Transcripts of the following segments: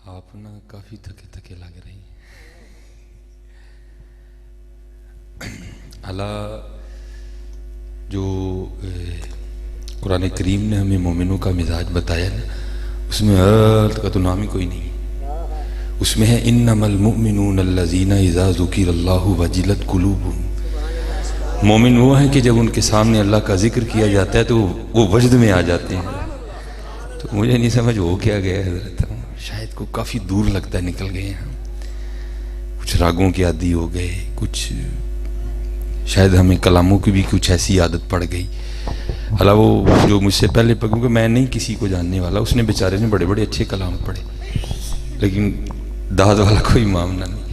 آپ نا کافی تھکے تھکے لگ رہی ہیں. اللہ جو قرآن کریم نے ہمیں مومنوں کا مزاج بتایا نا، اس میں کا تو نام ہی کوئی نہیں. اس میں ہے انما المؤمنون الذین اذا ذکر اللہ وجلت قلوبہم. مومن وہ ہیں کہ جب ان کے سامنے اللہ کا ذکر کیا جاتا ہے تو وہ وجد میں آ جاتے ہیں. تو مجھے نہیں سمجھ وہ کیا گیا حضرت، شاید کو کافی دور لگتا ہے نکل گئے ہیں. کچھ راگوں کی عادی ہو گئے، کچھ شاید ہمیں کلاموں کی بھی کچھ ایسی عادت پڑ گئی. حالانکہ وہ جو مجھ سے پہلے کیونکہ میں نہیں کسی کو جاننے والا، اس نے بیچارے نے بڑے بڑے اچھے کلام پڑھے لیکن داد والا کوئی معاملہ نہیں.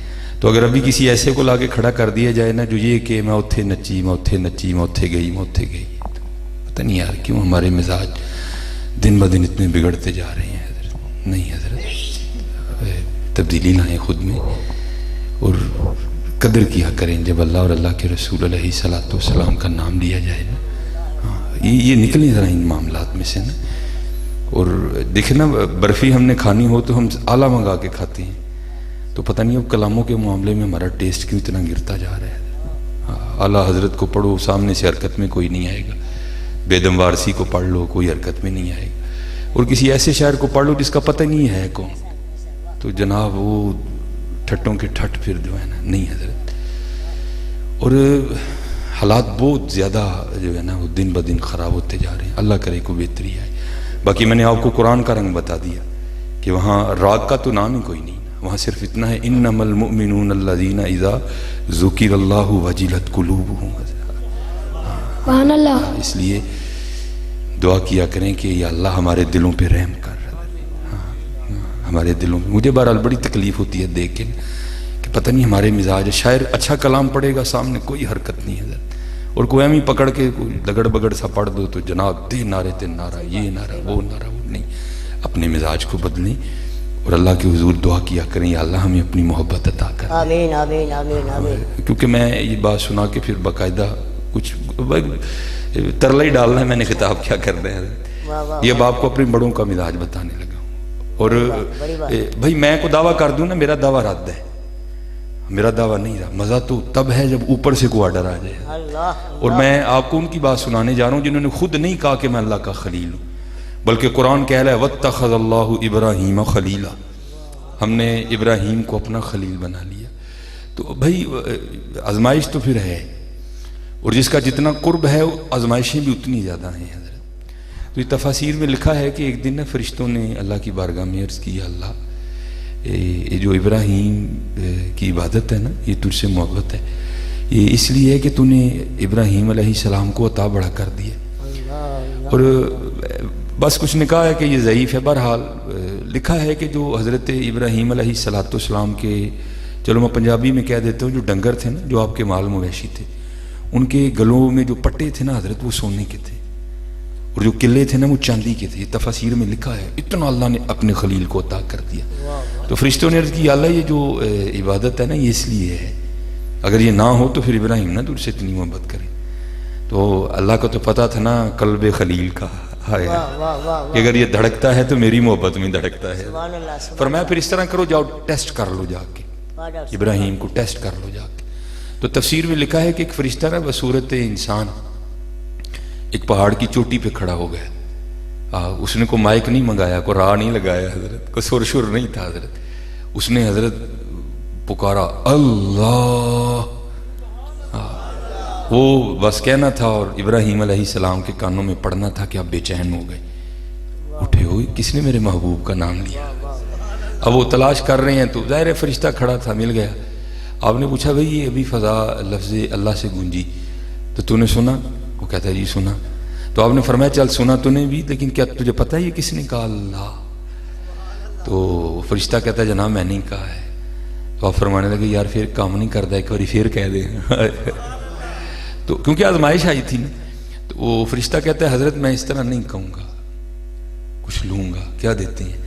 تو اگر ابھی کسی ایسے کو لا کے کھڑا کر دیا جائے نا جو یہ کہ میں اتھے نچی، میں اتھے نچی، میں اتھے گئی، میں اتھے گئی، تو پتہ نہیں یار کیوں ہمارے مزاج دن بہ دن اتنے بگڑتے جا رہے ہیں. حضرت نہیں، حضرت تبدیلی لائیں خود میں اور قدر کیا کریں جب اللہ اور اللہ کے رسول علیہ الصلوۃ والسلام کا نام لیا جائے نا. یہ نکلیں ذرا ان معاملات میں سے نا. اور دیکھیں نا، برفی ہم نے کھانی ہو تو ہم اعلیٰ منگا کے کھاتے ہیں، تو پتہ نہیں اب کلاموں کے معاملے میں ہمارا ٹیسٹ کیوں اتنا گرتا جا رہا ہے. اعلیٰ حضرت کو پڑھو، سامنے سے حرکت میں کوئی نہیں آئے گا. بیدم وارسی کو پڑھ لو، کوئی حرکت میں نہیں آئے گا. اور کسی ایسے شاعر کو پڑھ لو جس کا پتہ نہیں ہے کون، تو جناب وہ ٹھٹوں کے ٹھٹ پھر جو ہے نا. نہیں حضرت، اور حالات بہت زیادہ جو ہے نا وہ دن بہ دن خراب ہوتے جا رہے ہیں. اللہ کرے کو بہتری آئے. باقی میں نے آپ کو قرآن کا رنگ بتا دیا کہ وہاں راگ کا تو نام ہی کوئی نہیں، وہاں صرف اتنا ہے انما المؤمنون الذین اذا ذکر اللہ وجلت قلوبہم. سبحان اللہ. اس لیے دعا کیا کریں کہ یا اللہ ہمارے دلوں پہ رحم کر. ہمارے دلوں میں مجھے بہرحال بڑی تکلیف ہوتی ہے دیکھ کے کہ پتہ نہیں ہمارے مزاج. شاعر اچھا کلام پڑھے گا، سامنے کوئی حرکت نہیں ہے، اور کوئی ہم ہی پکڑ کے لگڑ بگڑ سا پڑھ دو تو جناب دے نعرے تے نعرہ، یہ نعرہ وہ نعرہ وہ. نہیں، اپنے مزاج کو بدلیں اور اللہ کے حضور دعا کیا کریں یا اللہ ہمیں اپنی محبت عطا کر. آمین آمین آمین آمین. کیونکہ میں یہ بات سنا کے پھر باقاعدہ کچھ ترلا ہی ڈالنا ہے، میں نے خطاب کیا کر رہے ہیں. یہ اب آپ کو اپنے بڑوں کا مزاج بتانے لگا. اور بھائی میں کو دعویٰ کر دوں نا، میرا دعویٰ رد ہے، میرا دعویٰ نہیں رہا. مزہ تو تب ہے جب اوپر سے کوئی آرڈر آ جائے. اور میں آپ کو ان کی بات سنانے جا رہا ہوں جنہوں نے خود نہیں کہا کہ میں اللہ کا خلیل ہوں، بلکہ قرآن کہہ رہا ہے واتخذ اللہ ابراہیم خلیلا. ہم نے ابراہیم کو اپنا خلیل بنا لیا. تو بھائی آزمائش تو پھر ہے، اور جس کا جتنا قرب ہے آزمائشیں بھی اتنی زیادہ ہیں. حضرت تو یہ تفاسیر میں لکھا ہے کہ ایک دن فرشتوں نے اللہ کی بارگاہ میں عرض کی، اللہ یہ جو ابراہیم کی عبادت ہے نا، یہ تجھ سے محبت ہے، یہ اس لیے ہے کہ تو نے ابراہیم علیہ السلام کو عطا بڑا کر دیا. اور بس کچھ نے کہا ہے کہ یہ ضعیف ہے. بہرحال لکھا ہے کہ جو حضرت ابراہیم علیہ السلام کے، چلو میں پنجابی میں کہہ دیتا ہوں، جو ڈنگر تھے نا، جو آپ کے مال مویشی تھے، ان کے گلوں میں جو پٹے تھے نا حضرت، وہ سونے کے تھے، اور جو قلعے تھے نا وہ چاندی کے تھے. یہ تفاسیر میں لکھا ہے. اتنا اللہ نے اپنے خلیل کو عطا کر دیا. تو فرشتوں نے عرض کی، اللہ یہ جو عبادت ہے نا یہ اس لیے ہے، اگر یہ نہ ہو تو پھر ابراہیم نہ تجھ سے اتنی محبت کرے. تو اللہ کو تو پتا تھا نا قلب خلیل کا کہ اگر یہ دھڑکتا ہے تو میری محبت میں دھڑکتا ہے. فرمایا پھر اس طرح کرو، جاؤ ٹیسٹ کر لو جا کے، ابراہیم کو ٹیسٹ کر لو جا کے. تو تفسیر میں لکھا ہے کہ ایک فرشتہ نا بصورت انسان ایک پہاڑ کی چوٹی پہ کھڑا ہو گیا. اس نے کوئی مائک نہیں منگایا، کوئی راہ نہیں لگایا حضرت، کوئی سر شر نہیں تھا حضرت. اس نے حضرت پکارا اللہ، وہ بس کہنا تھا، اور ابراہیم علیہ السلام کے کانوں میں پڑنا تھا کہ آپ بے چین ہو گئے. اٹھے ہوئے، کس نے میرے محبوب کا نام لیا؟ اب وہ تلاش کر رہے ہیں. تو ظاہر فرشتہ کھڑا تھا، مل گیا. آپ نے پوچھا بھئی یہ ابھی فضا لفظ اللہ سے گونجی، تو نے سنا؟ وہ کہتا ہے جی سنا. تو آپ نے فرمایا چل سنا تو نے بھی، لیکن کیا تجھے پتہ ہے یہ کس نے کہا؟ اللہ. تو فرشتہ کہتا ہے جناب میں نہیں کہا ہے. تو آپ فرمانے لگے یار پھر کام نہیں کرتا، ایک باری پھر کہہ دیں. تو کیونکہ آزمائش آئی تھی نا. تو وہ فرشتہ کہتا ہے حضرت میں اس طرح نہیں کہوں گا، کچھ لوں گا، کیا دیتے ہیں؟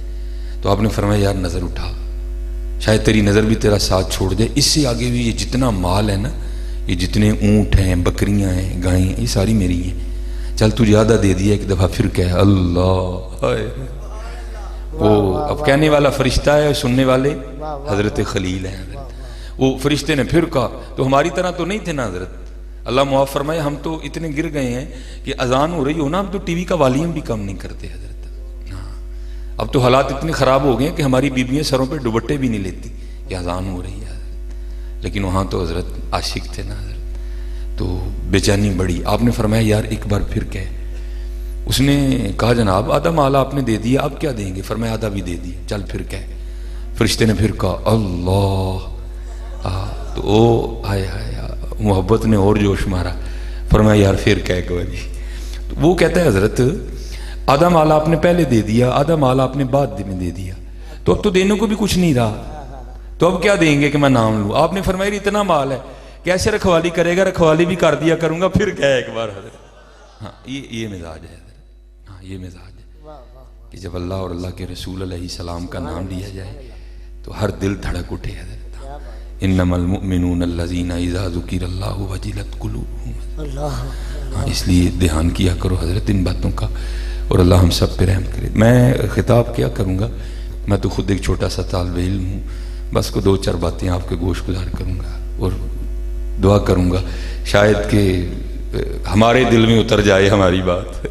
تو آپ نے فرمایا یار نظر اٹھا، شاید تیری نظر بھی تیرا ساتھ چھوڑ دے. اس سے آگے بھی یہ جتنا مال ہے نا، یہ جتنے اونٹ ہیں، بکریاں ہیں، گائیں ہیں، یہ ساری میری ہیں. چل تجھے آدھا دے دیا. ایک دفعہ پھر کہا اللہ. وہ اب کہنے والا فرشتہ ہے، سننے والے حضرت خلیل ہیں حضرت۔ وہ فرشتے نے پھر کہا تو ہماری طرح تو نہیں تھے نا حضرت، اللہ معاف فرمائے، ہم تو اتنے گر گئے ہیں کہ اذان ہو رہی ہو نا ہم تو ٹی وی کا والیوم بھی کم نہیں کرتے حضرت۔ ہاں اب تو حالات اتنے خراب ہو گئے ہیں کہ ہماری بیویاں سروں پہ دوپٹے بھی نہیں لیتی کہ اذان ہو رہی ہے حضرت، لیکن وہاں تو حضرت عاشق تھے نا حضرت، تو بے چینی بڑی۔ آپ نے فرمایا یار ایک بار پھر کہے۔ اس نے کہا جناب آدھا مال آپ نے دے دیا، آپ کیا دیں گے؟ فرمایا آدھا بھی دے دیا، چل پھر کہے۔ فرشتے نے پھر کہا اللہ، تو او آئے محبت نے اور جوش مارا، فرمایا یار پھر کہہ گو جی۔ تو وہ کہتا ہے حضرت آدھا مال آپ نے پہلے دے دیا، آدھا مال آپ نے بعد میں دے دیا، تو اب تو دینے کو بھی کچھ نہیں رہا، تو اب کیا دیں گے کہ میں نام لوں؟ آپ نے فرمایا اتنا مال ہے کیسے رکھوالی کرے گا؟ رکھوالی بھی کر دیا کروں گا، پھر کہے ایک بار حضرت۔ ہاں یہ مزاج ہے حضرت، ہاں یہ مزاج ہے کہ جب اللہ اور اللہ کے رسول علیہ السلام کا نام لیا جائے تو ہر دل دھڑک اٹھے حضرت۔ انما المؤمنون الذین اذا ذکر اللہ وجلت قلوبہم، ہاں اس لیے دھیان کیا کرو حضرت ان باتوں کا، اور اللہ ہم سب پہ رحم کرے۔ میں خطاب کیا کروں گا، میں تو خود ایک چھوٹا سا طالب علم ہوں، بس کو 2-4 باتیں آپ کے گوش گزار کروں گا اور دعا کروں گا شاید کہ ہمارے دل میں اتر جائے ہماری بات۔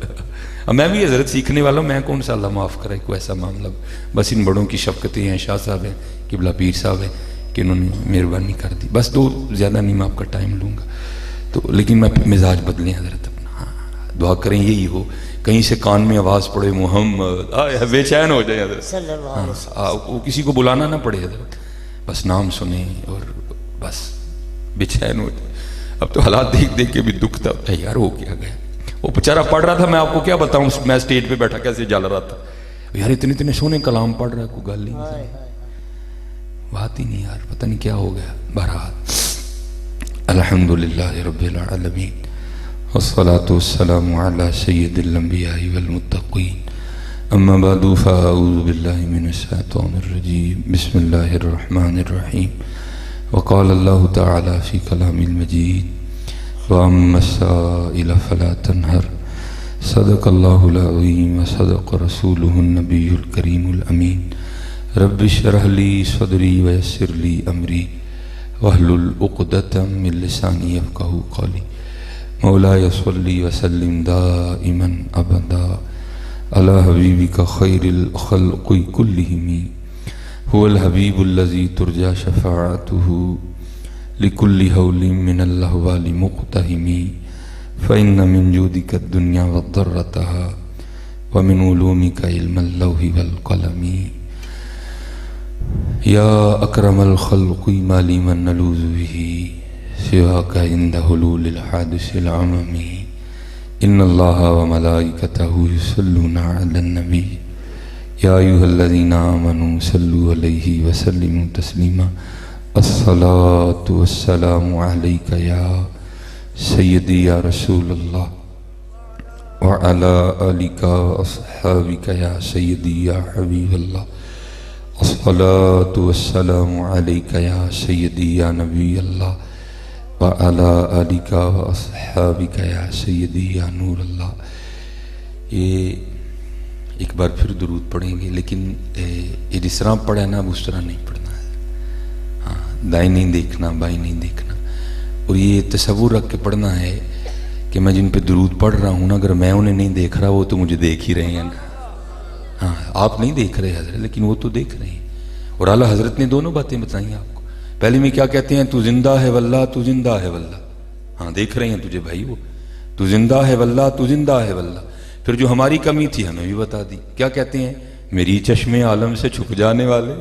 میں بھی حضرت سیکھنے والا ہوں، میں کون سا اللہ معاف کرے کوئی ایسا معاملہ، بس ان بڑوں کی شفقتیں ہیں، شاہ صاحب ہیں، قبلہ پیر صاحب ہیں کہ انہوں نے مہربانی کر دی، بس 2 زیادہ نہیں میں آپ کا ٹائم لوں گا تو، لیکن میں مزاج بدلیں حضرت اپنا۔ ہاں دعا کریں یہی ہو، کہیں سے کان میں آواز پڑے محمد، بے چین ہو جائے حضرت، ہاں وہ کسی کو بلانا نہ پڑے حضرت، بس نام سنیں اور بس بے چین ہو جائے۔ اب تو حالات دیکھ دیکھ کے بھی دکھ تھا یار ہو کیا گیا، وہ بیچارہ پڑھ رہا تھا، میں آپ کو کیا بتاؤں، میں اسٹیج پہ بیٹھا کیسے جل رہا تھا یار، اتنے سونے کلام پڑھ رہا ہے، کوئی گل نہیں، بات ہی نہیں یار، پتہ نہیں کیا ہو گیا۔ بہرحال الحمدللہ رب العالمین والصلاة والسلام علی سید الانبیاء والمتقین، اما بعد فاعوذ باللہ من الشیطان الرجیم، بسم اللہ الرحمن الرحیم، وقال اللہ تعالی فی کلام المجید وَأَمَّا السَّائِلَ فَلَا تَنْهَرْ صدق اللہ العظیم وصدق رسولہ النبی الکریم الامین، رب اشرح لی صدری ویسر لی امری واحلل عقدۃ من لسانی یفقہوا قولی، مولاي صلی وسلم دائما ابدا علی حبیبک خیر الخلق کلہم، هو الحبیب الذی ترجى شفاعته لكل حول من الأحوال مقتحم، فإن من جودك الدنيا وضرتها ومن علومك علم اللوح والقلم، يا أكرم الخلق ما لي من نلوذ به سواك عند حلول الحادث العمم، إن الله وملائكته يصلون على النبي يا أيها الذين آمنوا صلوا عليه وسلموا تسليما، الصلاة والسلام عليك يا سيدي يا رسول الله وعلى آلك وأصحابك يا سيدي يا حبيب الله، الصلاة والسلام عليك يا سيدي يا نبي الله وعلى آلك وأصحابك يا سيدي يا نور الله۔ یہ ایک بار پھر درود پڑھیں گے، لیکن یہ جس طرح پڑھا ہے نا اب اس طرح نہیں پڑھنا، دائیں نہیں دیکھنا بائیں نہیں دیکھنا، اور یہ تصور رکھ کے پڑھنا ہے کہ میں جن پہ درود پڑھ رہا ہوں نا، اگر میں انہیں نہیں دیکھ رہا وہ تو مجھے دیکھ ہی رہے ہیں نا۔ ہاں آپ نہیں دیکھ رہے حضرت، لیکن وہ تو دیکھ رہے ہیں، اور اعلیٰ حضرت نے دونوں باتیں بتائیں آپ کو۔ پہلے میں کیا کہتے ہیں، تو زندہ ہے واللہ، تو زندہ ہے واللہ، ہاں دیکھ رہے ہیں تجھے بھائی، وہ تو زندہ ہے واللہ، تو زندہ ہے واللہ۔ پھر جو ہماری کمی تھی ہمیں بھی بتا دی، کیا کہتے ہیں، میری چشم عالم سے چھپ جانے والے،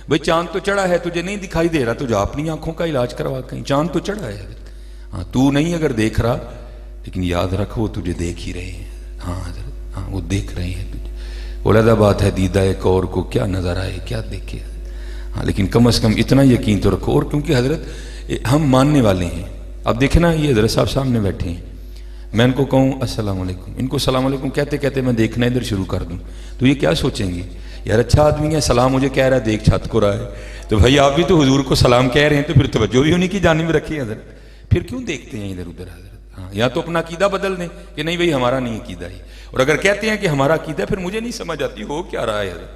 بھئی چاند تو چڑھا ہے تجھے نہیں دکھائی دے رہا، تجھے اپنی آنکھوں کا علاج کروا، کہیں چاند تو چڑھا ہے حضرت، ہاں تو نہیں اگر دیکھ رہا، لیکن یاد رکھ وہ تجھے دیکھ ہی رہے ہیں، ہاں حضرت، ہاں وہ دیکھ رہے ہیں تجھے۔ علیحدہ بات ہے دیدہ ایک اور کو کیا نظر آئے کیا دیکھے، ہاں لیکن کم از کم اتنا یقین تو رکھو، اور کیونکہ حضرت ہم ماننے والے ہیں۔ اب دیکھیں نا یہ حضرت صاحب سامنے بیٹھے ہیں، میں ان کو کہوں السلام علیکم، ان کو السلام علیکم کہتے کہتے میں دیکھنا ادھر شروع کر دوں تو یہ کیا سوچیں گے، یار اچھا آدمی ہے، سلام مجھے کہہ رہا ہے، دیکھ چھت کو رہا ہے، تو بھائی آپ بھی تو حضور کو سلام کہہ رہے ہیں، تو پھر توجہ بھی انہیں کی جانب رکھیے حضرت، پھر کیوں دیکھتے ہیں ادھر ادھر حضرت؟ ہاں یا تو اپنا عقیدہ بدل دیں کہ نہیں بھائی ہمارا نہیں عقیدہ ہی، اور اگر کہتے ہیں کہ ہمارا عقیدہ، پھر مجھے نہیں سمجھ آتی ہو کیا رہا ہے حضرت،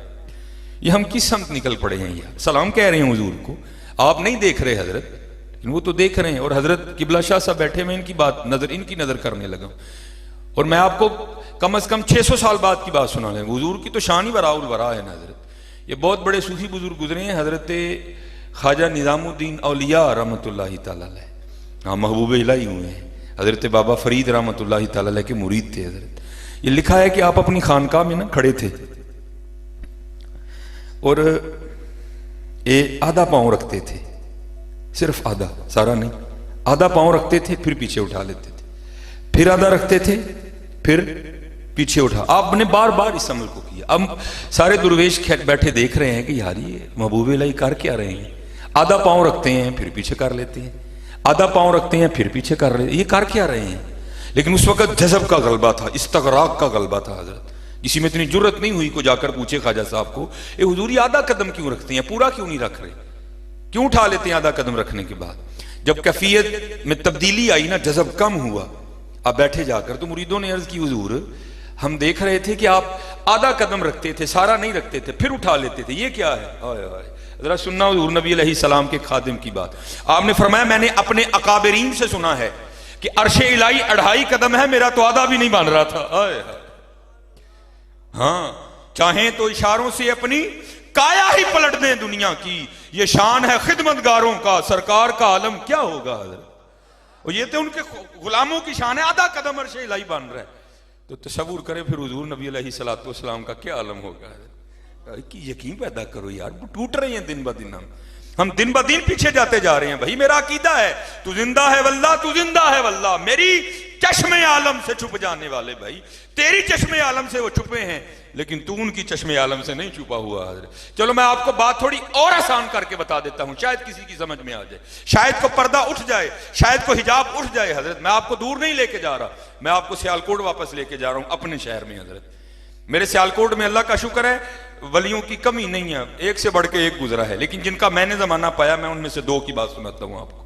یہ ہم کس سمت نکل پڑے ہیں یار؟ سلام کہہ رہے ہیں حضور کو، آپ نہیں دیکھ رہے حضرت، لیکن وہ تو دیکھ رہے ہیں. اور حضرت قبلہ شاہ صاحب بیٹھے، میں ان کی نظر کرنے لگا. اور میں آپ کو کم از کم 600 سال بعد کی بات سنا لیں. حضور کی تو شان ہی براء البراء ہے نا حضرت. یہ بہت بڑے صوفی بزرگ گزرے ہیں، حضرت خواجہ نظام الدین اولیاء رحمۃ اللہ تعالی علیہ، ہاں محبوب الہی ہوئے ہیں. حضرت بابا فرید رحمۃ اللہ تعالی علیہ کے مرید تھے حضرت. یہ لکھا ہے کہ آپ اپنی خانقاہ میں نا کھڑے تھے اور آدھا پاؤں رکھتے تھے، صرف آدھا، سارا نہیں، آدھا پاؤں رکھتے تھے پھر پیچھے اٹھا لیتے تھے، پھر آدھا رکھتے تھے پھر پیچھے اٹھا. آپ نے بار بار اس عمل کو کیا. اب سارے درویش بیٹھے دیکھ رہے ہیں کہ یار یہ محبوب الہی کر کیا رہے ہیں؟ آدھا پاؤں رکھتے ہیں پھر پیچھے کر لیتے ہیں، آدھا پاؤں رکھتے ہیں پھر پیچھے کر لیتے ہیں، یہ کر کیا رہے ہیں؟ لیکن اس وقت جذب کا غلبہ تھا، استغراق کا غلبہ تھا حضرت. کسی میں اتنی جرت نہیں ہوئی کو جا کر پوچھے خواجہ صاحب کو، اے حضور یہ آدھا قدم کیوں رکھتے ہیں، پورا کیوں نہیں رکھ رہے، کیوں اٹھا لیتے ہیں آدھا قدم رکھنے کے بعد؟ جب کیفیت میں تبدیلی آئی نا، جذب کم ہوا، اب بیٹھے جا کر تو مریدوں نے عرض کی حضور ہم دیکھ رہے تھے کہ آپ آدھا قدم رکھتے تھے، سارا نہیں رکھتے تھے، پھر اٹھا لیتے تھے، یہ کیا ہے؟ آئے آئے ذرا سننا حضور نبی علیہ السلام کے خادم کی بات. آپ نے فرمایا میں نے اپنے اکابرین سے سنا ہے کہ عرش الہی 2.5 قدم ہے، میرا تو آدھا بھی نہیں بن رہا تھا. آئے ہاں، چاہیں تو اشاروں سے اپنی کایا ہی پلٹ دیں دنیا کی، یہ شان ہے خدمتگاروں کا، سرکار کا عالم کیا ہوگا حضرت. اور یہ تو ان کے غلاموں کی شان ہے، آدھا قدم عرش الہی بن رہا ہے. تو تصور کرے پھر حضور نبی علیہ السلام کا کیا عالم ہوگا. یقین پیدا کرو یار، ٹوٹ رہے ہیں دن بدن، ہم دن بدن پیچھے جاتے جا رہے ہیں. بھائی میرا عقیدہ ہے تو زندہ ہے واللہ، تو زندہ ہے واللہ. میری چشم عالم سے چھپ جانے والے بھائی، تیری چشم عالم سے وہ چھپے ہیں لیکن تو ان کی چشم عالم سے نہیں چھپا ہوا حضرت. چلو میں آپ کو بات تھوڑی اور آسان کر کے بتا دیتا ہوں، شاید کسی کی سمجھ میں آ جائے، شاید کو پردہ اٹھ جائے، شاید کو حجاب اٹھ جائے حضرت. میں آپ کو دور نہیں لے کے جا رہا، میں آپ کو سیالکوٹ واپس لے کے جا رہا ہوں، اپنے شہر میں حضرت. میرے سیالکوٹ میں اللہ کا شکر ہے ولیوں کی کمی نہیں ہے، ایک سے بڑھ کے ایک گزرا ہے، لیکن جن کا میں نے زمانہ پایا میں ان میں سے 2 کی بات سناتا ہوں آپ کو.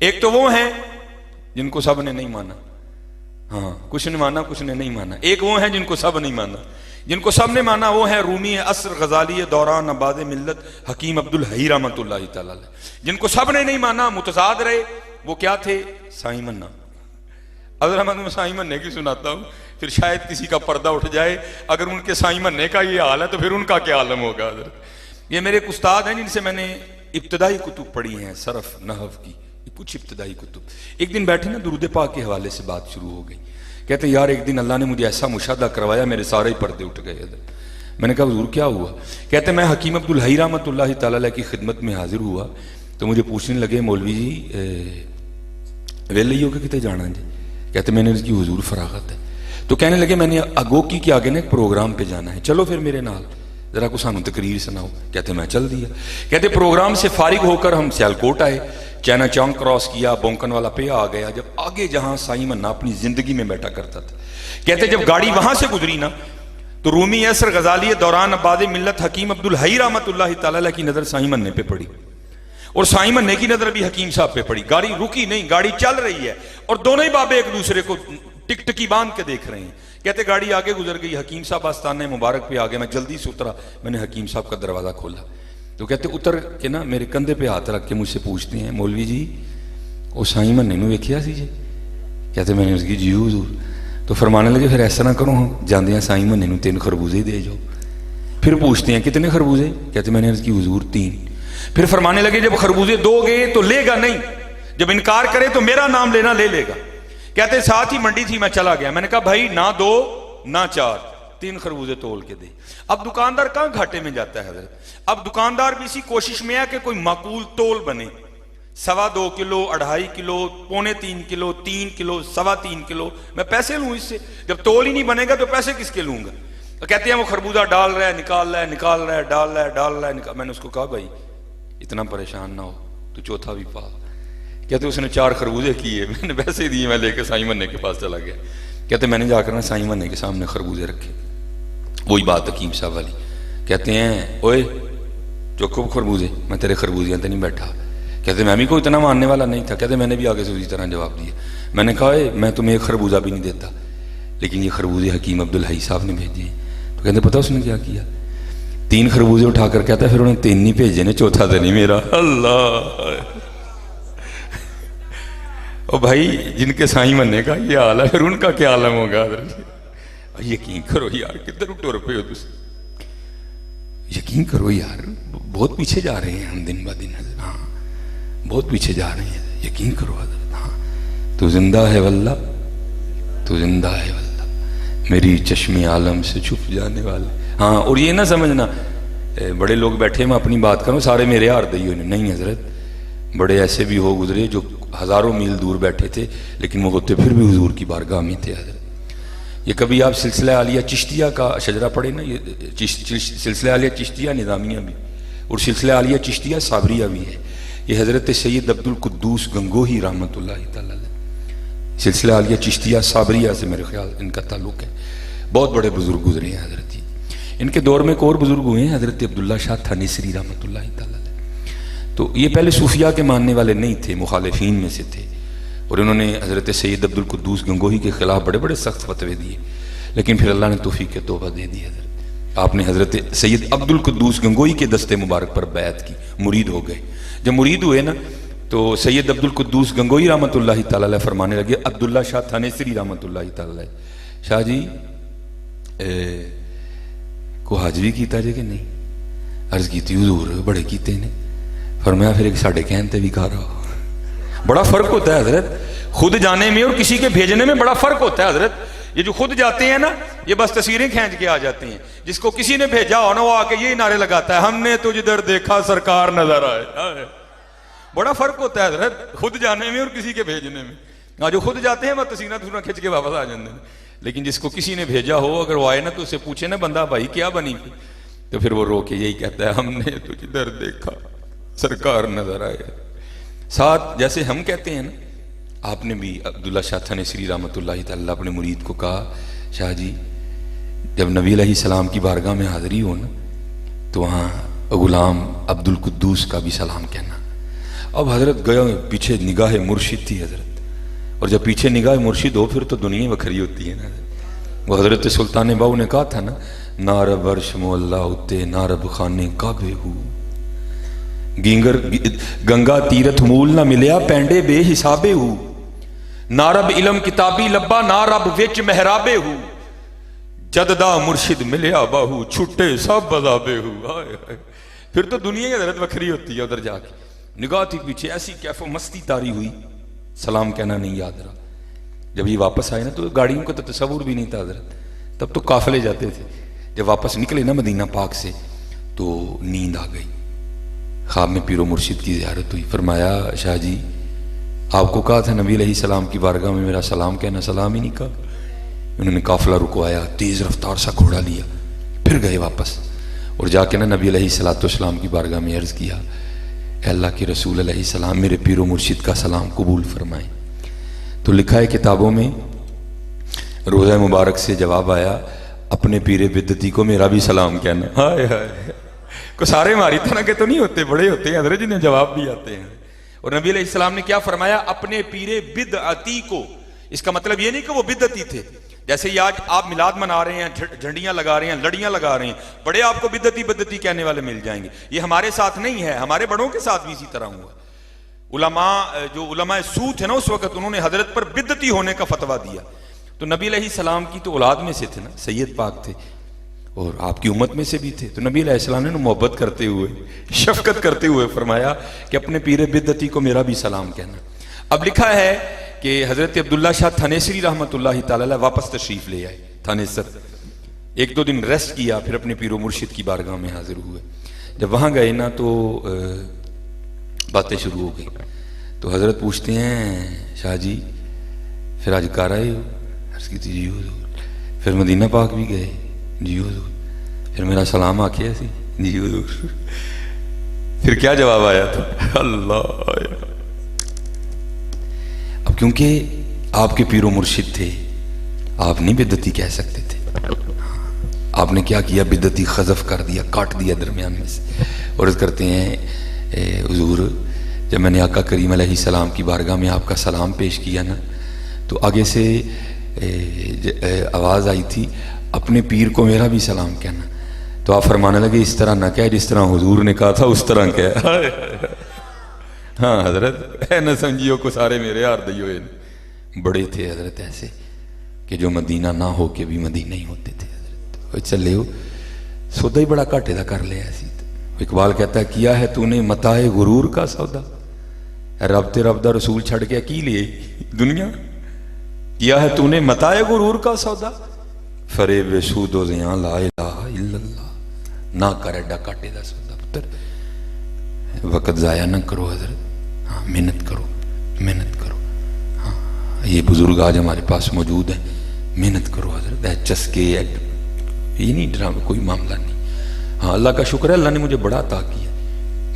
ایک تو وہ ہیں جن کو سب نے نہیں مانا، ہاں کچھ نے مانا کچھ نے نہیں مانا. ایک وہ ہیں جن کو سب نہیں مانا. جن کو سب نے مانا وہ ہے رومی عصر غزالی دوران آباد ملت حکیم عبدالحی رحمۃ اللہ تعالی علیہ. جن کو سب نے نہیں مانا، متضاد رہے، وہ کیا تھے؟ سائیں منا. اگر میں سائیں مننے کی سناتا ہوں پھر شاید کسی کا پردہ اٹھ جائے. اگر ان کے سائیں مننے کا یہ حال ہے تو پھر ان کا کیا عالم ہوگا حضرت. یہ میرے ایک استاد ہیں جن سے میں نے ابتدائی کتب پڑھی ہیں، صرف نحو کی کچھ ابتدائی کتب. ایک دن بیٹھے نا درود پاک کے حوالے سے بات شروع ہو گئی. کہتے ہیں یار ایک دن اللہ نے مجھے ایسا مشاہدہ کروایا، میرے سارے ہی پردے اٹھ گئے حضرت. میں نے کہا حضور کیا ہوا؟ کہتے ہیں میں حکیم عبدالحی رحمۃ اللہ تعالی علیہ کی خدمت میں حاضر ہوا تو مجھے پوچھنے لگے مولوی جی ویلے ہی ہو کے کتے جانا جی؟ کہتے میں نے اس کی حضور فراغت ہے. تو کہنے لگے میں نے اگوکی کے آگے نا ایک پروگرام پہ جانا ہے، چلو پھر میرے نال ذرا کو سانو تقریر سناؤ. کہتے میں چل دیا. کہتے پروگرام سے فارغ ہو کر ہم سیالکوٹ آئے، چائنا چوک کراس کیا، بونکن والا پہ آ گیا. جب آگے جہاں سائیں منا اپنی زندگی میں بیٹھا کرتا تھا، کہتے جب گاڑی وہاں سے گزری نا تو رومی عصر غزالی دوران آباد ملت حکیم عبدالحی رحمۃ اللہ تعالی علیہ کی نظر سائیں مننے پہ پڑی اور سائیں مننے کی نظر بھی حکیم صاحب پہ پڑی. گاڑی رکی نہیں، گاڑی چل رہی ہے اور دونوں ہی بابے ایک دوسرے کو ٹک ٹکی باندھ کے دیکھ رہے ہیں. کہتے گاڑی آگے گزر گئی، حکیم صاحب آستانہ مبارک پہ آ گئے. میں جلدی سے اترا، میں نے حکیم صاحب کا دروازہ کھولا تو کہتے اتر کے نا میرے کندھے پہ ہاتھ رکھ کے مجھ سے پوچھتے ہیں مولوی جی وہ سائیں مننے نو ویکھیا سی جی؟ کہتے میں نے اس کی جی حضور. تو فرمانے لگے پھر ایسا نہ کرو، ہم جاندے ہیں سائیں مننے نو 3 خربوزے دے جاؤ. پھر پوچھتے ہیں کتنے خربوزے؟ کہتے میں نے اس کی حضور 3. پھر فرمانے لگے جب خربوزے دو گے تو لے گا نہیں، جب انکار کرے تو میرا نام لینا لے لے گا. کہتے ساتھ ہی منڈی تھی، میں چلا گیا. میں نے کہا بھائی نہ 2 نہ 4، 3 خربوزے تول کے دے. اب دکاندار کہاں گھاٹے میں جاتا ہے حضرت؟ اب دکاندار بھی اسی کوشش میں ہے کہ کوئی معقول تول بنے. 2.25 کلو، 2.5 کلو، 2.25 کلو، 3 کلو، 3.25 کلو. میں پیسے لوں اس سے؟ جب تول ہی نہیں بنے گا تو پیسے کس کے لوں گا؟ تو کہتے ہیں وہ خربوزہ ڈال رہا ہے، نکال رہا ہے، نکال رہا ہے، ڈال رہا ہے، ڈال رہا ہے. میں نے اس کو کہا بھائی اتنا پریشان نہ ہو، تو چوتھا بھی پا. کہتے اس نے 4 خربوزے کیے، میں نے پیسے دیے، میں لے کے سائیں مننے کے پاس چلا گیا. کہتے میں نے جا کر نا سائیں مننے کے سامنے خربوزے رکھے. وہی بات حکیم صاحب والی. کہتے ہیں اوئے چوکو خربوزے، میں تیرے خربوزیاں تے نہیں بیٹھا. کہتے میں بھی کوئی اتنا ماننے والا نہیں تھا. کہتے میں نے بھی آگے سے اسی طرح جواب دیا. میں نے کہا میں تمہیں ایک خربوزہ بھی نہیں دیتا، لیکن یہ خربوزے حکیم عبدالحی صاحب نے بھیجے ہیں. تو کہتے پتہ اس نے کیا کیا؟ 3 خربوزے اٹھا کر کہتا ہے پھر انہیں 3 نہیں بھیجے نے، چوتھا تو نہیں میرا۔ اللہ او بھائی جن کے سائیں مننے کا یہ حال ہے، پھر ان کا کیا عالم ہوگا؟ یقین کرو یار، کدھر ٹر پے ہو تم، یقین کرو یار، بہت پیچھے جا رہے ہیں ہم دن با دن حضرت، ہاں بہت پیچھے جا رہے ہیں، یقین کرو حضرت۔ ہاں تو زندہ ہے واللہ، تو زندہ ہے واللہ، میری چشم عالم سے چھپ جانے والے۔ ہاں اور یہ نہ سمجھنا بڑے لوگ بیٹھے میں اپنی بات کروں سارے میرے ہار دئی ہوئے، نہیں حضرت، بڑے ایسے بھی ہو گزرے جو ہزاروں میل دور بیٹھے تھے لیکن وہ ہوتے پھر بھی حضور کی بارگاہ میں تھے حضرت۔ یہ کبھی آپ سلسلہ عالیہ چشتیہ کا شجرہ پڑھیں نا، یہ سلسلہ عالیہ چشتیہ نظامیہ بھی اور سلسلہ عالیہ چشتیہ صابریہ بھی ہے، یہ حضرت سید عبد القدوس گنگوہی رحمۃ اللہ تعالی علیہ، سلسلہ عالیہ چشتیہ صابریہ سے میرے خیال ان کا تعلق ہے، بہت بڑے بزرگ گزرے ہیں حضرت جی۔ ان کے دور میں ایک اور بزرگ ہوئے ہیں حضرت عبداللہ شاہ تھانیسری رحمۃ اللہ تعالی علیہ، تو یہ پہلے صوفیاء کے ماننے والے نہیں تھے، مخالفین میں سے تھے، اور انہوں نے حضرت سید عبد القدوس گنگوہی کے خلاف بڑے بڑے سخت فتوے دیے، لیکن پھر اللہ نے توفیق توبہ دے دی حضرت، آپ نے حضرت سید عبد القدوس گنگوہی کے دستے مبارک پر بیعت کی، مرید ہو گئے۔ جب مرید ہوئے نا تو سید عبد القدوس گنگوہی رحمۃ اللہ تعالی علیہ فرمانے لگے عبداللہ شاہ تھانیسری رحمۃ اللہ تعالی علیہ، شاہ جی کو حج بھی کیتا جے کہ نہیں؟ عرض کیتی حضور بڑے کیتے نے، فرمایا پھر ایک ساڑھے کہن تے بھی کھا رہا۔ بڑا فرق ہوتا ہے حضرت، خود جانے میں اور کسی کے بھیجنے میں بڑا فرق ہوتا ہے حضرت۔ یہ جو خود جاتے ہیں نا یہ بس تصویریں کھینچ کے آ جاتے ہیں، جس کو کسی نے بھیجا ہو نا وہ آ کے یہی نعرے لگاتا ہے ہم نے تو جدھر دیکھا سرکار نظر آئے۔ بڑا فرق ہوتا ہے حضرت خود جانے میں اور کسی کے بھیجنے میں۔ جو خود جاتے ہیں وہ تصویریں کھینچ کے واپس آ جاتے ہیں، لیکن جس کو کسی نے بھیجا ہو اگر وہ آئے نا تو اسے پوچھے نا بندہ بھائی کیا بنی تھی، تو پھر وہ رو کے یہی کہتا ہے ہم نے تو جدھر دیکھا سرکار نظر آئے۔ ساتھ جیسے ہم کہتے ہیں نا، آپ نے بھی عبداللہ شاہ تھانیسری رحمۃ اللہ تعالیٰ اپنے مرید کو کہا شاہ جی جب نبی علیہ السلام کی بارگاہ میں حاضری ہو نا تو وہاں غلام عبد القدوس کا بھی سلام کہنا۔ اب حضرت گیا پیچھے نگاہ مرشد تھی حضرت، اور جب پیچھے نگاہ مرشد ہو پھر تو دنیا وکھری ہوتی ہے نا۔ وہ حضرت سلطان باؤ نے کہا تھا نا نارب عرش مولا اتے نارب خانے کعبے ہو، گنگا تیرتھ مول نہ ملیا پینڈے بے حسابے ہو، نارب علم کتابی لبا نارب وچ محرابے ہو، جددا مرشد ملیا باہو چھٹے سب بذابے ہو۔ پھر تو دنیا ہی حضرت وکھری ہوتی ہے۔ ادھر جا کے نگاہ تھی پیچھے ایسی کیف و مستی تاری ہوئی، سلام کہنا نہیں یاد رہا۔ جب یہ واپس آئے نا تو گاڑیوں کا تو تصور بھی نہیں تھا حضرت، تب تو قافلے جاتے تھے۔ جب واپس نکلے نا مدینہ پاک سے تو نیند آ گئی، خواب میں پیر و مرشد کی زیارت ہوئی۔ فرمایا شاہ جی آپ کو کہا تھا نبی علیہ السلام کی بارگاہ میں میرا سلام کہنا، سلام ہی نہیں کہا۔ انہوں نے قافلہ رکوایا، تیز رفتار سا گھوڑا لیا، پھر گئے واپس، اور جا کے نا نبی علیہ السلام کی بارگاہ میں عرض کیا اے اللہ کے رسول علیہ السلام میرے پیر و مرشد کا سلام قبول فرمائیں۔ تو لکھا ہے کتابوں میں، روزہ مبارک سے جواب آیا اپنے پیر بدتی کو میرا بھی سلام کہنا۔ ہائے ہائے، کو سارے ماری تھا نا کہ تو نہیں ہوتے، بڑے ہوتے ہیں حضرت جنہیں جواب بھی آتے ہیں۔ اور نبی علیہ السلام نے کیا فرمایا اپنے پیر بدعتی کو، اس کا مطلب یہ نہیں کہ وہ بدعتی تھے، جیسے یہ آج آپ میلاد منا رہے ہیں، جھنڈیاں لگا رہے ہیں، لڑیاں لگا رہے ہیں، بڑے آپ کو بدعتی کہنے والے مل جائیں گے۔ یہ ہمارے ساتھ نہیں ہے، ہمارے بڑوں کے ساتھ بھی اسی طرح ہوا۔ علماء سو تھے نا اس وقت، انہوں نے حضرت پر بدعتی ہونے کا فتویٰ دیا۔ تو نبی علیہ السلام کی تو اولاد میں سے تھے نا، سید پاک تھے اور آپ کی امت میں سے بھی تھے، تو نبی علیہ السلام نے محبت کرتے ہوئے شفقت کرتے ہوئے فرمایا کہ اپنے پیر بدعتی کو میرا بھی سلام کہنا۔ اب لکھا ہے کہ حضرت عبداللہ شاہ تھانیسری رحمۃ اللہ تعالی واپس تشریف لے آئے تھانیسر، 1-2 دن ریسٹ کیا، پھر اپنے پیر و مرشد کی بارگاہ میں حاضر ہوئے۔ جب وہاں گئے نا تو باتیں شروع ہو گئی، تو حضرت پوچھتے ہیں شاہ جی پھر آج کار آئے ہو؟ عرض کی جی حضور۔ پھر مدینہ پاک بھی گئے؟ جی حضور۔ پھر میرا سلام آکھیا سی؟ جی حضور۔ پھر کیا جواب آیا تھا؟ اللہ آیا۔ اب کیونکہ آپ کے پیر و مرشد تھے، آپ نہیں بدعتی کہہ سکتے تھے، آپ نے کیا کیا؟ بدعتی خذف کر دیا، کاٹ دیا درمیان میں سے۔ اور عرض کرتے ہیں حضور جب میں نے آقا کریم علیہ السلام کی بارگاہ میں آپ کا سلام پیش کیا نا تو آگے سے آواز آئی تھی اپنے پیر کو میرا بھی سلام کہنا۔ تو آپ فرمانے لگے اس طرح نہ کہہ جس طرح حضور نے کہا تھا اس طرح کہہ. ہاں حضرت اے نہ سمجھیو کو سارے میرے یار دئی ہوئے بڑے تھے حضرت ایسے کہ جو مدینہ نہ ہو کے بھی مدینہ ہی ہوتے تھے حضرت. چلے ہو سودا ہی بڑا گھاٹے دا کر لیا سی. اقبال کہتا ہے کیا ہے تو نے متاع غرور کا سودا, رب تے رب دا رسول چھڑ کے کی لیے دنیا. کیا ہے تو نے متاع غرور کا سودا, فریب سود و زیاں لا الہ الا اللہ. نہ کر ایڈا گھاٹے دا سودا پتر, وقت ضائع نہ کرو حضرت. ہاں محنت کرو محنت کرو. ہاں یہ بزرگ آج ہمارے پاس موجود ہیں, محنت کرو حضرت. چسکے یہ نہیں ڈرامہ کوئی معاملہ نہیں. ہاں اللہ کا شکر ہے اللہ نے مجھے بڑا عطا کیا.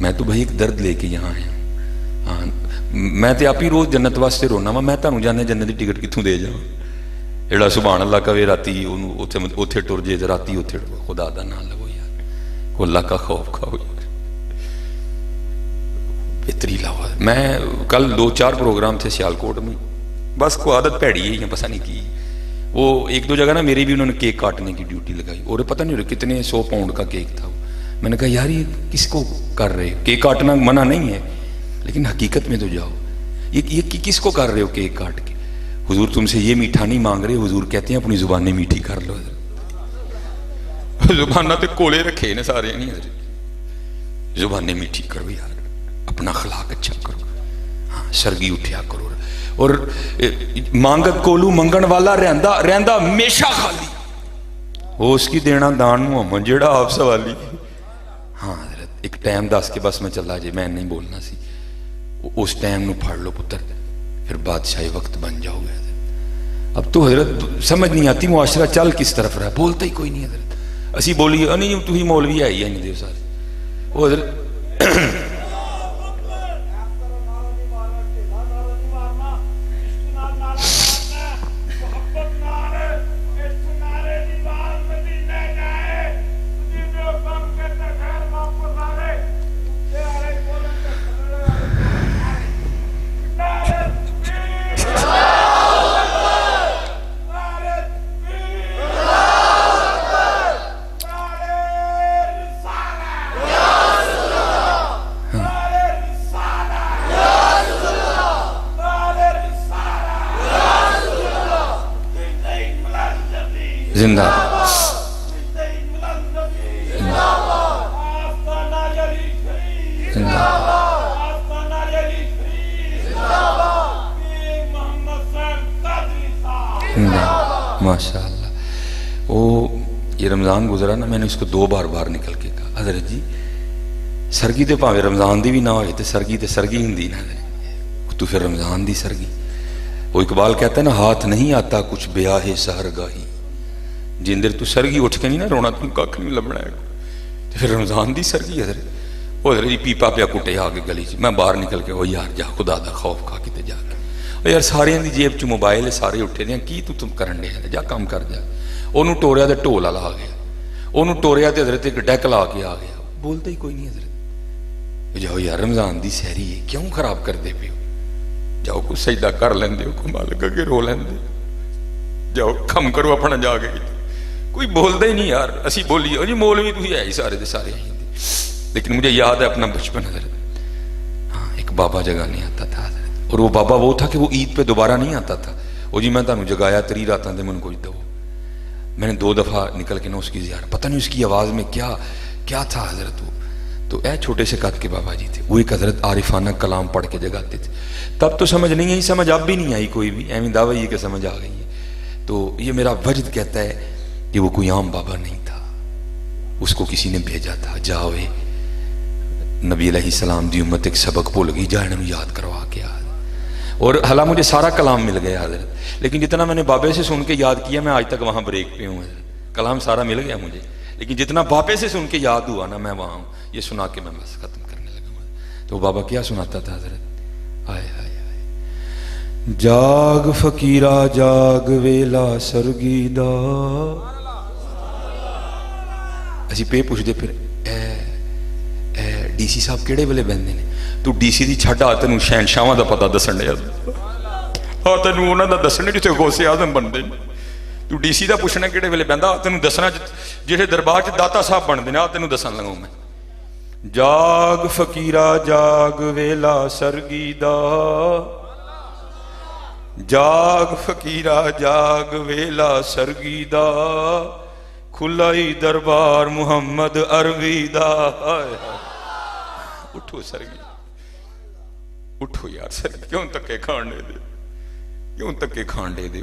میں تو بھائی ایک درد لے کے یہاں آیا ہوں. ہاں میں تو آپ ہی روز جنت واسطے رونا وا. میں تمہیں جانے جنت کی ٹکٹ کتوں دے جاؤں. جڑا سبحان اللہ کہے راتی اتنے ٹر جے راتی اتنے خدا دا نام لو یار, کو اللہ کا خوف کھاؤ یار, بہتری لاؤ. میں کل 2-4 پروگرام تھے سیالکوٹ میں, بس کو عادت پیڑی ہے یا پتہ نہیں کی. وہ 1-2 جگہ نا میری بھی انہوں نے کیک کاٹنے کی ڈیوٹی لگائی, اور پتہ نہیں رہے کتنے 100 پاؤنڈ کا کیک تھا. میں نے کہا یار یہ کس کو کر رہے ہو, کیک کاٹنا منع نہیں ہے لیکن حقیقت میں تو جاؤ. یہ کس کو کر رہے ہو کیک کاٹ کے. حضور تم سے یہ میٹھا نہیں مانگ رہے, حضور کہتے ہیں اپنی زبانیں میٹھی کر لو. زبانہ تے کولے رکھے نے سارے نہیں حضرت. زبانیں میٹھی کرو یار, اپنا اخلاق اچھا کرو. ہاں سرگی اٹھیا کرو. اور مانگت کولو منگن والا رہندا ہمیشہ خالی, وہ اس کی دینا دان محمد جیڑا آپ سوالی. ہاں حضرت ایک ٹائم دس کے بس میں چلا جائے, میں نہیں بولنا سی. اس ٹائم نو پھڑ لو پتر, پھر بادشاہی وقت بن جاؤ گے. اب تو حضرت سمجھ نہیں آتی معاشرہ چل کس طرف رہا, بولتا ہی کوئی نہیں حضرت. اسی بولیے نہیں تو ہی مولوی آئی ہے نہیں دیو سارے وہ حضرت. زندہ ماشاء اللہ. وہ یہ رمضان گزرا نا, میں نے اس کو 2 بار باہر نکل کے کہا حضرت جی سرگی تے پاوے رمضان دی بھی نہ ہوئے تے سرگی تے سرگی ہندی نہ تو پھر رمضان دی سرگی. وہ اقبال کہتا ہے نا ہاتھ نہیں آتا کچھ بیاہ سحرگاہی, جن دیر تو سرگی اٹھ کے نہیں نا رونا تو کھ نہیں لبنا ہے. پھر رمضان دی سرگی حضرت. وہ حضرت پیپا پیا کٹے آ کے گلی میں باہر نکل کے, وہ یار جا خدا دا خوف کھا کے جا کے, یار سارے دی جیب چ موبائل ہے, سارے اٹھے دے کی تم کرن دیا, جا کام کر جا. انہوں ٹوریا تے ڈھول والا آ گیا, انہوں ٹوریا تے حضرت ایک ڈیک لا کے آ گیا. بولتا ہی کوئی نہیں حضرت. جاؤ یار رمضان دی سحری ہے کیوں خراب کر دے پے ہو, جاؤ کوئی سجدہ کر لیندے ہو, کو مالک کے رو لیندے, جاؤ کم کرو اپنا جا کے. کوئی بولتا ہی نہیں یار. اسی بولیے جی مولوی تھی ہے ہی سارے دے سارے ہی. لیکن مجھے یاد ہے اپنا بچپن حضرت. ہاں ایک بابا جگانے آتا تھا حضرت, اور وہ بابا وہ تھا کہ وہ عید پہ دوبارہ نہیں آتا تھا. وہ جی میں تمہیں جگایا 3 راتاں دے من کوئی دو. میں نے 2 دفعہ نکل کے نا اس کی زیارت, پتہ نہیں اس کی آواز میں کیا تھا حضرت. وہ تو اے چھوٹے سے قد کے بابا جی تھے, وہ ایک حضرت عارفانہ کلام پڑھ کے جگاتے تھے. تب تو سمجھ نہیں آئی, سمجھ اب بھی نہیں آئی کوئی بھی, ایویں دعوی کہ سمجھ آ گئی ہے. تو یہ میرا وجد کہتا ہے کہ وہ کوئی عام بابا نہیں تھا, اس کو کسی نے بھیجا تھا, جاوے نبی علیہ السلام دی امت ایک سبق بھول گئی, جا انہوں یاد کروا کے آ. اور حالہ مجھے سارا کلام مل گیا حضرت, لیکن جتنا میں نے بابے سے سن کے یاد کیا میں آج تک وہاں بریک پہ ہوں حضرت. کلام سارا مل گیا مجھے, لیکن جتنا بابے سے سن کے یاد ہوا نا میں وہاں ہوں. یہ سنا کے میں بس ختم کرنے لگا. تو بابا کیا سناتا تھا حضرت, آئے آئے آئے جاگ فقیرہ جاگ ویلا سرگی دا. اسی پہ پوچھتے پھر اے ڈی سی صاحب کیڑے ویلے بہندے نے, تو ڈی سی دی چھڈ آ تینوں شہنشاواں دا پتہ دسن دے, آ تینوں انہاں دا دسنے جتھے غوث اعظم بنتے. تو ڈی سی دا پوچھنا کیڑے ویلے بہندا, تینوں دسنا ਜਿਹੜੇ ਦਰਬਾਰ 'ਚ ਦਾਤਾ ਸਾਹਿਬ ਬਣਦੇ ਨੇ, ਆ ਤੈਨੂੰ ਦੱਸਣ ਲੱਗਾ ਮੈਂ। ਜਾਗ ਫਕੀਰਾ ਜਾਗ ਵੇਲਾ ਸਰਗੀ ਦਾ, ਜਾਗ ਫਕੀਰਾ ਜਾਗ ਵੇਲਾ ਸਰਗੀ ਦਾ, ਖੁੱਲਾ ਹੀ ਦਰਬਾਰ ਮੁਹੰਮਦ ਅਰਬੀ ਦਾ। ਉਠੋ ਸਰਗੀ, ਉਠੋ ਯਾਰ ਸਰਗੀ, ਕਿਉਂ ਧੱਕੇ ਖਾਣ ਦੇ, ਕਿਉਂ ਧੱਕੇ ਖਾਣ ਦੇ,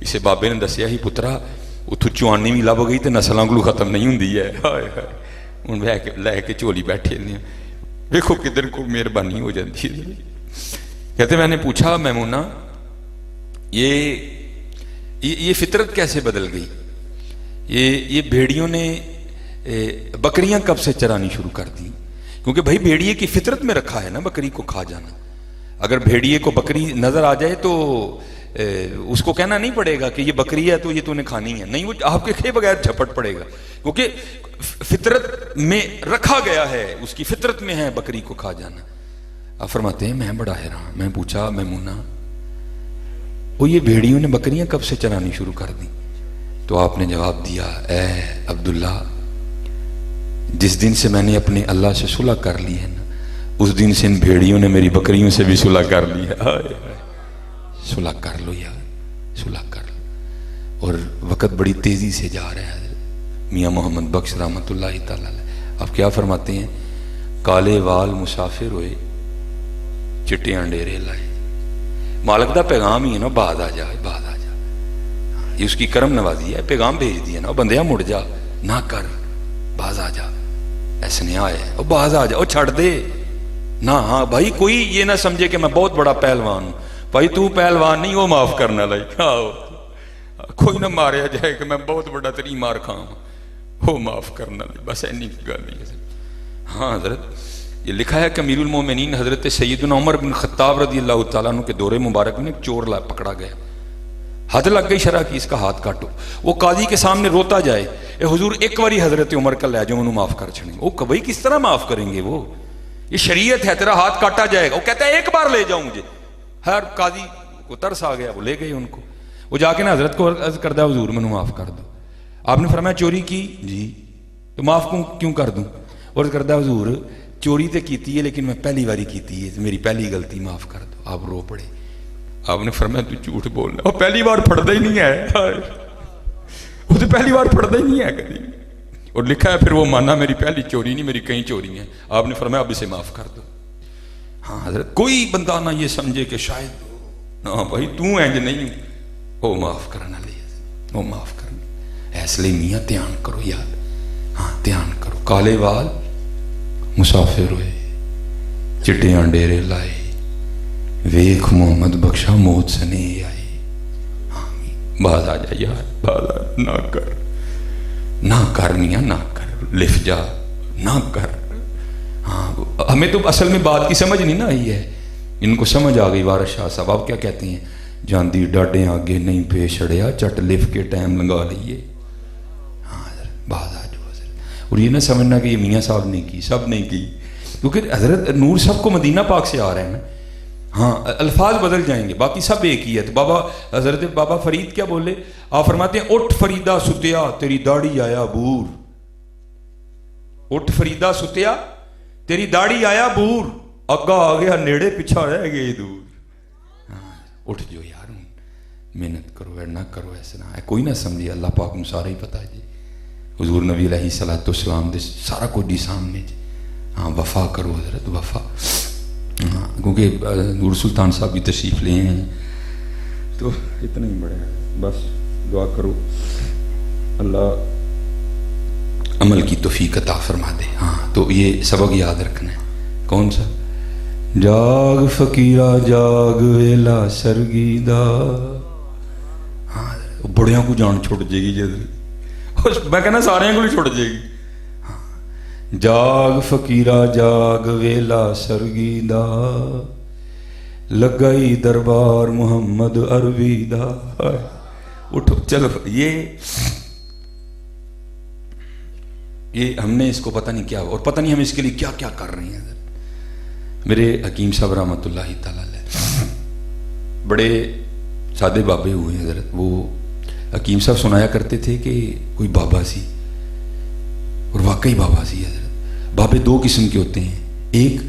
اسے بابے نے دسیا ہی پترا اتوں چوانی بھی لب گئی تو نسلوں کو ختم نہیں ہوندی ہے. ہائے ہائے ہوں لے کے جھولی بیٹھے نے دیکھو کدھر کو مہربانی ہو جاتی ہے. کہتے میں نے پوچھا میمونہ یہ فطرت کیسے بدل گئی؟ یہ بھیڑیوں نے بکریاں کب سے چرانی شروع کر دی؟ کیونکہ بھائی بھیڑیے کی فطرت میں رکھا ہے نا بکری کو کھا جانا. اگر بھیڑیے کو بکری نظر آ جائے تو اس کو کہنا نہیں پڑے گا کہ یہ بکری ہے تو یہ تو نے کھانی ہے، نہیں، وہ آپ کے کھے بغیر جھپٹ پڑے گا، کیونکہ فطرت میں رکھا گیا ہے، اس کی فطرت میں ہے بکری کو کھا جانا. آپ فرماتے ہیں میں بڑا حیران، میں پوچھا میمونہ وہ یہ بھیڑیوں نے بکریاں کب سے چرانی شروع کر دی؟ تو آپ نے جواب دیا اے عبداللہ جس دن سے میں نے اپنے اللہ سے صلح کر لی ہے نا اس دن سے ان بھیڑیوں نے میری بکریوں سے بھی صلح کر لی ہے. صلح کر لو یار، صلح کر لو. اور وقت بڑی تیزی سے جا رہا ہے. میاں محمد بخش رحمۃ اللہ تعالی علیہ آپ کیا فرماتے ہیں؟ کالے وال مسافر ہوئے چٹیاں ڈیرے لائے. مالک دا پیغام ہی ہے نا، بعد آ جا، بعد آ جا. یہ اس کی کرم نوازی ہے، پیغام بھیج دیا نا، بندیا مڑ جا، نہ کر، باز آ جا. ایسے نہیں آئے وہ باز آ جا، وہ چھڑ دے نہ. ہاں بھائی کوئی یہ نہ سمجھے کہ میں بہت بڑا پہلوان ہوں. بھائی تو پہلوان نہیں، وہ معاف کرنا لائک. کوئی نہ ماریا جائے کہ میں بہت بڑا تری مار کھاؤں، وہ معاف کرنا لائک. بس اینی گل نہیں ہے. ہاں حضرت یہ لکھا ہے کہ امیر المومنین حضرت سیدنا عمر بن خطاب رضی اللہ تعالیٰ عنہ کے دور مبارک میں ایک چور پکڑا گیا. حد لگ گئی شرع کی، اس کا ہاتھ کاٹو. وہ قاضی کے سامنے روتا جائے اے حضور ایک باری حضرت عمر کا لے جاؤ انہوں معاف کر چھڑیں. وہ بھائی کس طرح معاف کریں گے؟ وہ یہ شریعت ہے، تیرا ہاتھ کاٹا جائے گا. وہ کہتا ہے ایک بار لے جاؤں مجھے. ہر قاضی کو ترس آ گیا، وہ لے گئے ان کو. وہ جا کے نا حضرت کو عرض کردہ حضور میں معاف کر دو. آپ نے فرمایا چوری کی؟ جی. تو معاف کیوں کر دوں؟ عرض کردہ حضور چوری تو کیتی ہے لیکن میں پہلی باری کیتی ہے، میری پہلی غلطی، معاف کر دو. آپ رو پڑے. آپ نے فرمایا تو جھوٹ بولنا، وہ پہلی بار پڑھتا ہی نہیں ہے، وہ تو پہلی بار پڑھتا ہی نہیں ہے کبھی. اور لکھا ہے پھر وہ مانا میری پہلی چوری نہیں، میری کئی چوری ہیں. آپ نے فرمایا اب اسے معاف کر دو. ہاں حضرت کوئی بندہ نہ یہ سمجھے کہ شاید نہ بھائی تو انج نہیں، وہ معاف کرنا لے، وہ معاف کرنا. اس لیے میاں دھیان کرو یار، ہاں دھیان کرو. کالے وال مسافر ہوئے چٹیاں ڈیرے لائے، ویخ محمد بخشا موت سے نہیں آئی. باز آ جا یار، باز آ، نہ کر، نہ کر میاں، نہ کر، لف جا، نہ کر. ہاں ہمیں تو اصل میں بات کی سمجھ نہیں نہ آئی ہے، ان کو سمجھ آ گئی. وارث شاہ صاحب آپ کیا کہتے ہیں؟ جاندی ڈاڈے آگے نہیں پہ چھڑیا، چٹ لف کے ٹائم لگا لیے. ہاں باز آ جو حضرت. اور یہ نہ سمجھنا کہ یہ میاں صاحب نے کی، سب نے کی، کیونکہ حضرت نور سب کو مدینہ پاک سے آ رہے ہیں نا. ہاں الفاظ بدل جائیں گے، باقی سب ایک ہی ہے. تو بابا حضرت بابا فرید کیا بولے؟ آپ فرماتے ہیں اٹھ فریدہ ستیا تیری داڑھی آیا بور. اٹھ فریدہ ستیا تیری داڑھی آیا بور، اگا آ گیا نیڑے پیچھا رہ گئے دور. ہاں اٹھ جو یار، محنت کرو، نہ کرو ایسا نہ ہے. کوئی نہ سمجھے اللہ پاک میں سارا ہی پتا ہے جی. حضور نبی علیہ الصلوۃ والسلام دے سارا کچھ جی سامنے جی. ہاں وفا کرو حضرت، وفا. ہاں کیونکہ نور سلطان صاحب بھی تشریف لے ہیں تو اتنا ہی بڑا ہے. بس دعا کرو اللہ عمل کی توفیق عطا فرما دے. ہاں تو یہ سبق یاد رکھنا ہے. کون سا؟ جاگ فقیرہ جاگ ویلا سرگیدہ. ہاں بڑیاں کو جان چھوڑ جائے گی جد، میں کہنا سارے کو چھوڑ جائے گی. جاگ فقیرہ جاگ ویلا سرگیدہ، لگائی دربار محمد عربی دا. اٹھو چلو. یہ ہم نے اس کو پتہ نہیں کیا، اور پتہ نہیں ہم اس کے لیے کیا کیا کر رہے ہیں. میرے حکیم صاحب رحمۃ اللہ تعالی علیہ بڑے سادے بابے ہوئے ہیں حضرت. وہ حکیم صاحب سنایا کرتے تھے کہ کوئی بابا سی، اور واقعی بابا سی حضرت. بابے دو قسم کے ہوتے ہیں، ایک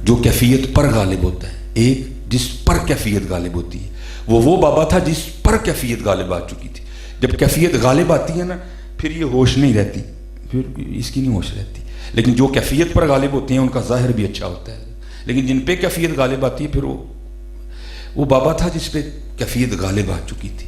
جو کیفیت پر غالب ہوتا ہے، ایک جس پر کیفیت غالب ہوتی ہے. وہ بابا تھا جس پر کیفیت غالب آ چکی تھی. جب کیفیت غالب آتی ہے نا پھر یہ ہوش نہیں رہتی، پھر اس کی نہیں ہوش رہتی. لیکن جو کیفیت پر غالب ہوتے ہیں ان کا ظاہر بھی اچھا ہوتا ہے. لیکن جن پہ کیفیت غالب آتی ہے پھر وہ بابا تھا جس پہ کیفیت غالب آ چکی تھی.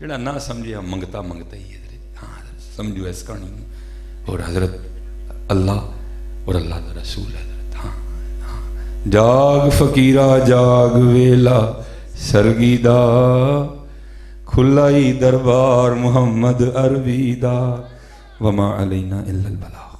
جڑا نہ سمجھے منگتا منگتا ہی ہے. ہاں سمجھو اس کہانی اور حضرت اللہ اور اللہ دا رسول حضرت. ہاں ہاں جاگ فقیرہ جاگ ویلا سرگی دا کھلائی دربار محمد عربی دا وما علینا الا البلاغ.